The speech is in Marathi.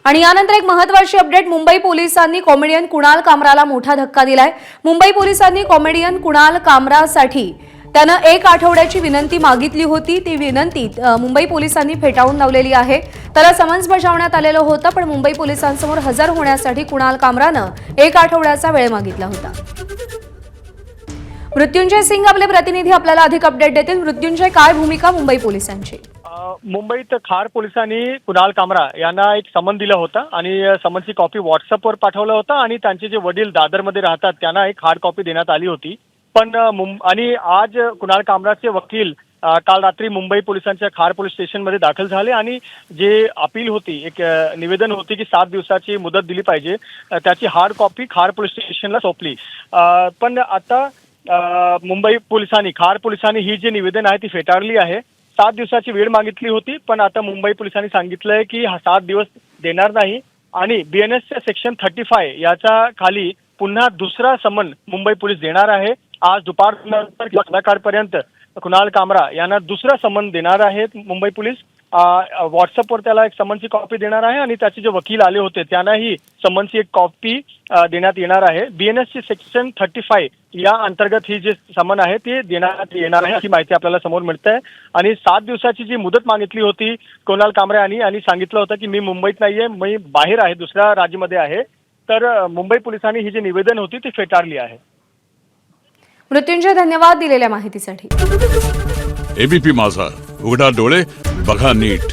आणि यानंतर एक महत्त्वाची अपडेट, मुंबई पोलिसांनी कॉमेडियन कुणाल कामराला मोठा धक्का दिलाय। मुंबई पोलिसांनी कॉमेडियन कुणाल कामरासाठी त्यानं 1 आठवड्याची विनंती मागितली होती। ती विनंती मुंबई पोलिसांनी फेटाळून लावलेली आहे। त्याला समन्स बजावण्यात आलेलं होतं, पण मुंबई पोलिसांसमोर हजर होण्यासाठी कुणाल कामरानं 1 आठवड्याचा वेळ मागितला होता। मृत्युंजय सिंग आपले प्रतिनिधी आपल्याला अधिक अपडेट देतील। मृत्युंजय, काय भूमिका मुंबई पोलिसांची? मुंबईत खार पोलिसांनी कुणाल कामरा यांना एक समन दिलं होतं आणि समनची कॉपी व्हॉट्सअपवर पाठवलं होतं आणि त्यांचे जे वडील दादरमध्ये राहतात त्यांना एक हार्ड कॉपी देण्यात आली होती। पण आणि आज कुणाल कामराचे वकील काल रात्री मुंबई पोलिसांच्या खार पोलीस स्टेशनमध्ये दाखल झाले आणि जे अपील होती, एक निवेदन होती की 7 दिवसाची मुदत दिली पाहिजे, त्याची हार्ड कॉपी खार पोलीस स्टेशनला सोपली। पण आता मुंबई पोलिसांनी, खार पोलिसांनी ही जी निवेदन आहे ती फेटाळली आहे। 7 दिवसाची वेळ मागितली होती, पण आता मुंबई पोलिसांनी सांगितलंय की हा 7 दिवस देणार नाही आणि बीएनएसच्या सेक्शन 35 याच्या खाली पुन्हा दुसरा समन मुंबई पोलीस देणार आहे। आज दुपारनंतर किंवा संध्याकाळपर्यंत कुणाल कामरा यांना दुसरा समन देणार आहेत मुंबई पोलीस। व्हॉट्सअपवर त्याला एक समनची कॉपी देणार आहे आणि त्याचे जे वकील आले होते त्यांनाही समनची एक कॉपी देण्यात येणार आहे। बीएनएसची सेक्शन 35 या अंतर्गत ही जे समन आहे ते देण्यात येणार आहे अशी माहिती आपल्याला समोर मिळते आहे। आणि 7 दिवसाची जी मुदत मागितली होती कुणाल कामरा यांनी सांगितलं होतं की मी मुंबईत नाहीये, मी बाहेर आहे, दुसऱ्या राज्यामध्ये आहे। तर मुंबई पोलिसांनी ही जी निवेदन होती ती फेटाळली आहे। मृत्युंजय, धन्यवाद दिलेल्या माहितीसाठी। एबीपी माझा, उघडा डोळे बघा नीट।